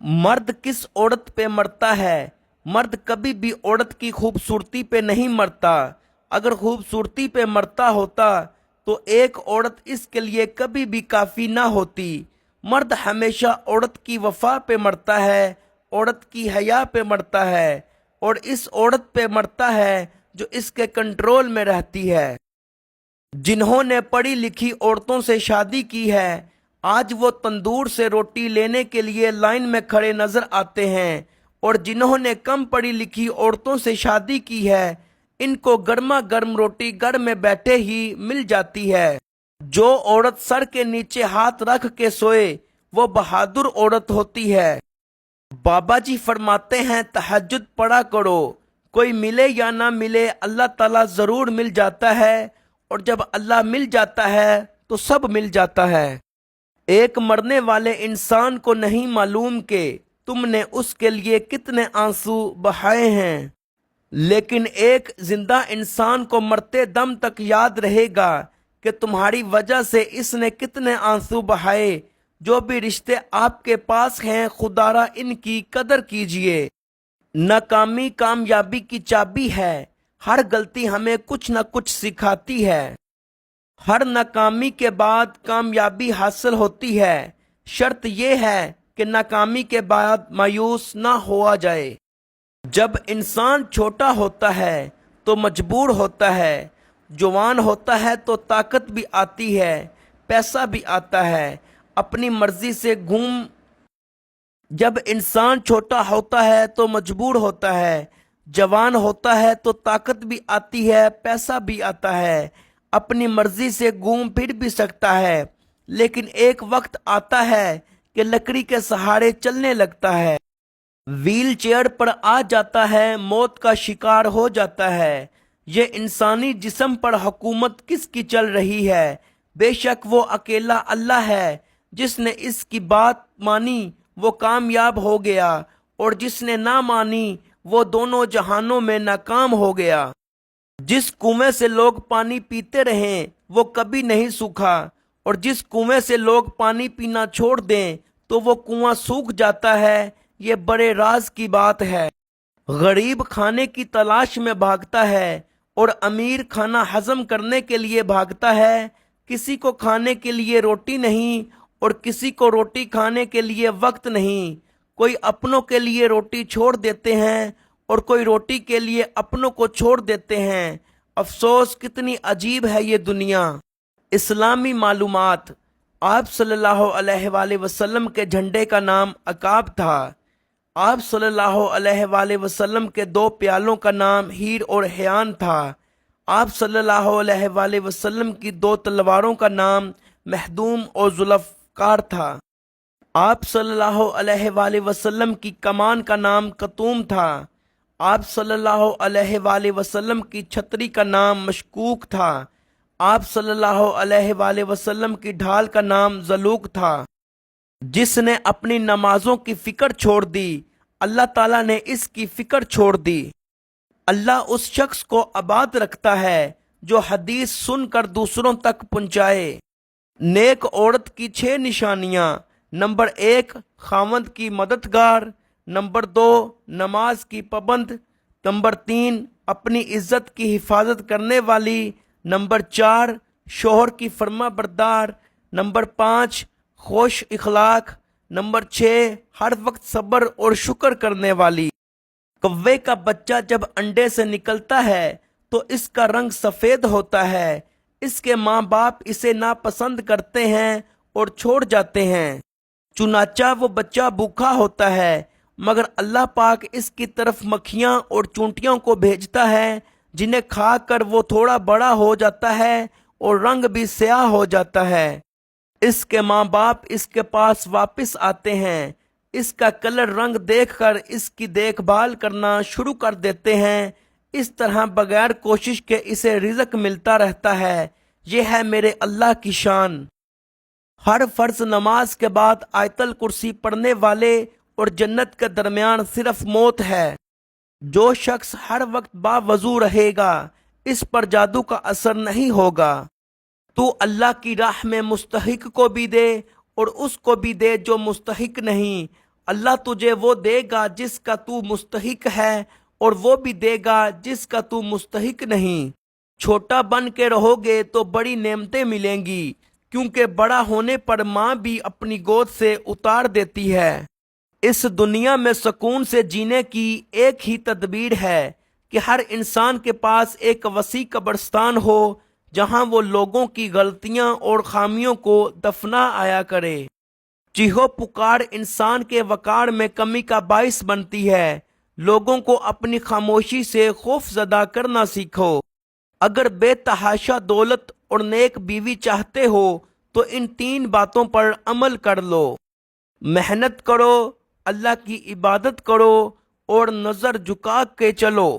مرد کس عورت پہ مرتا ہے؟ مرد کبھی بھی عورت کی خوبصورتی پہ نہیں مرتا۔ اگر خوبصورتی پہ مرتا ہوتا تو ایک عورت اس کے لیے کبھی بھی کافی نہ ہوتی۔ مرد ہمیشہ عورت کی وفا پہ مرتا ہے، عورت کی حیا پہ مرتا ہے، اور اس عورت پہ مرتا ہے جو اس کے کنٹرول میں رہتی ہے۔ جنہوں نے پڑھی لکھی عورتوں سے شادی کی ہے، آج وہ تندور سے روٹی لینے کے لیے لائن میں کھڑے نظر آتے ہیں، اور جنہوں نے کم پڑھی لکھی عورتوں سے شادی کی ہے، ان کو گرما گرم روٹی گھر میں بیٹھے ہی مل جاتی ہے۔ جو عورت سر کے نیچے ہاتھ رکھ کے سوئے وہ بہادر عورت ہوتی ہے۔ بابا جی فرماتے ہیں تہجد پڑھا کرو، کوئی ملے یا نہ ملے اللہ تعالیٰ ضرور مل جاتا ہے، اور جب اللہ مل جاتا ہے تو سب مل جاتا ہے۔ ایک مرنے والے انسان کو نہیں معلوم کہ تم نے اس کے لیے کتنے آنسو بہائے ہیں، لیکن ایک زندہ انسان کو مرتے دم تک یاد رہے گا کہ تمہاری وجہ سے اس نے کتنے آنسو بہائے۔ جو بھی رشتے آپ کے پاس ہیں خدا را ان کی قدر کیجئے۔ ناکامی کامیابی کی چابی ہے، ہر غلطی ہمیں کچھ نہ کچھ سکھاتی ہے۔ ہر ناکامی کے بعد کامیابی حاصل ہوتی ہے، شرط یہ ہے کہ ناکامی کے بعد مایوس نہ ہوا جائے۔ جب انسان چھوٹا ہوتا ہے تو مجبور ہوتا ہے، جوان ہوتا ہے تو طاقت بھی آتی ہے، پیسہ بھی آتا ہے، اپنی مرضی سے جب انسان چھوٹا ہوتا ہے تو مجبور ہوتا ہے، جوان ہوتا ہے تو طاقت بھی آتی ہے، پیسہ بھی آتا ہے، اپنی مرضی سے گھوم پھر بھی سکتا ہے، لیکن ایک وقت آتا ہے کہ لکڑی کے سہارے چلنے لگتا ہے، ویل چیئر پر آ جاتا ہے، موت کا شکار ہو جاتا ہے۔ یہ انسانی جسم پر حکومت کس کی چل رہی ہے؟ بے شک وہ اکیلا اللہ ہے۔ جس نے اس کی بات مانی وہ کامیاب ہو گیا، اور جس نے نہ مانی وہ دونوں جہانوں میں ناکام ہو گیا۔ جس کنویں سے لوگ پانی پیتے رہیں وہ کبھی نہیں سوکھا، اور جس کنویں سے لوگ پانی پینا چھوڑ دیں تو وہ کنواں سوکھ جاتا ہے۔ یہ بڑے راز کی بات ہے۔ غریب کھانے کی تلاش میں بھاگتا ہے، اور امیر کھانا ہضم کرنے کے لیے بھاگتا ہے۔ کسی کو کھانے کے لیے روٹی نہیں، اور کسی کو روٹی کھانے کے لیے وقت نہیں۔ کوئی اپنوں کے لیے روٹی چھوڑ دیتے ہیں، اور کوئی روٹی کے لیے اپنوں کو چھوڑ دیتے ہیں۔ افسوس کتنی عجیب ہے یہ دنیا۔ اسلامی معلومات: آپ صلی اللہ علیہ وآلہ وسلم کے جھنڈے کا نام عقاب تھا۔ آپ صلی اللہ علیہ وآلہ وسلم کے 2 پیالوں کا نام ہیر اور حیان تھا۔ آپ صلی اللہ علیہ وآلہ وسلم کی 2 تلواروں کا نام مخدوم اور ذوالفقار تھا۔ آپ صلی اللہ علیہ وآلہ وسلم کی کمان کا نام قطوم تھا۔ آپ صلی اللہ علیہ وآلہ وسلم کی چھتری کا نام مشکوک تھا۔ آپ صلی اللہ علیہ وآلہ وسلم کی ڈھال کا نام ذلوق تھا۔ جس نے اپنی نمازوں کی فکر چھوڑ دی، اللہ تعالیٰ نے اس کی فکر چھوڑ دی۔ اللہ اس شخص کو آباد رکھتا ہے جو حدیث سن کر دوسروں تک پہنچائے۔ نیک عورت کی 6 نشانیاں: نمبر 1 خاوند کی مددگار، نمبر 2 نماز کی پابند، نمبر 3 اپنی عزت کی حفاظت کرنے والی، نمبر 4 شوہر کی فرما بردار، نمبر 5 خوش اخلاق، نمبر 6 ہر وقت صبر اور شکر کرنے والی۔ کوے کا بچہ جب انڈے سے نکلتا ہے تو اس کا رنگ سفید ہوتا ہے۔ اس کے ماں باپ اسے ناپسند کرتے ہیں اور چھوڑ جاتے ہیں، چنانچہ وہ بچہ بھوکا ہوتا ہے، مگر اللہ پاک اس کی طرف مکھیاں اور چونٹیوں کو بھیجتا ہے، جنہیں کھا کر وہ تھوڑا بڑا ہو جاتا ہے اور رنگ بھی سیاہ ہو جاتا ہے۔ اس کے ماں باپ اس کے پاس واپس آتے ہیں، اس کا کلر رنگ دیکھ کر اس کی دیکھ بھال کرنا شروع کر دیتے ہیں۔ اس طرح بغیر کوشش کے اسے رزق ملتا رہتا ہے۔ یہ ہے میرے اللہ کی شان۔ ہر فرض نماز کے بعد آیت الکرسی پڑھنے والے اور جنت کے درمیان صرف موت ہے۔ جو شخص ہر وقت باوضو رہے گا اس پر جادو کا اثر نہیں ہوگا۔ تو اللہ کی راہ میں مستحق کو بھی دے اور اس کو بھی دے جو مستحق نہیں، اللہ تجھے وہ دے گا جس کا تو مستحق ہے اور وہ بھی دے گا جس کا تو مستحق نہیں۔ چھوٹا بن کے رہو گے تو بڑی نعمتیں ملیں گی، کیونکہ بڑا ہونے پر ماں بھی اپنی گود سے اتار دیتی ہے۔ اس دنیا میں سکون سے جینے کی ایک ہی تدبیر ہے کہ ہر انسان کے پاس ایک وسیع قبرستان ہو جہاں وہ لوگوں کی غلطیاں اور خامیوں کو دفنا آیا کرے۔ چیخو پکار انسان کے وقار میں کمی کا باعث بنتی ہے۔ لوگوں کو اپنی خاموشی سے خوف زدہ کرنا سیکھو۔ اگر بے تحاشا دولت اور نیک بیوی چاہتے ہو تو ان 3 باتوں پر عمل کر لو۔ محنت کرو، اللہ کی عبادت کرو اور نظر جھکا کے چلو۔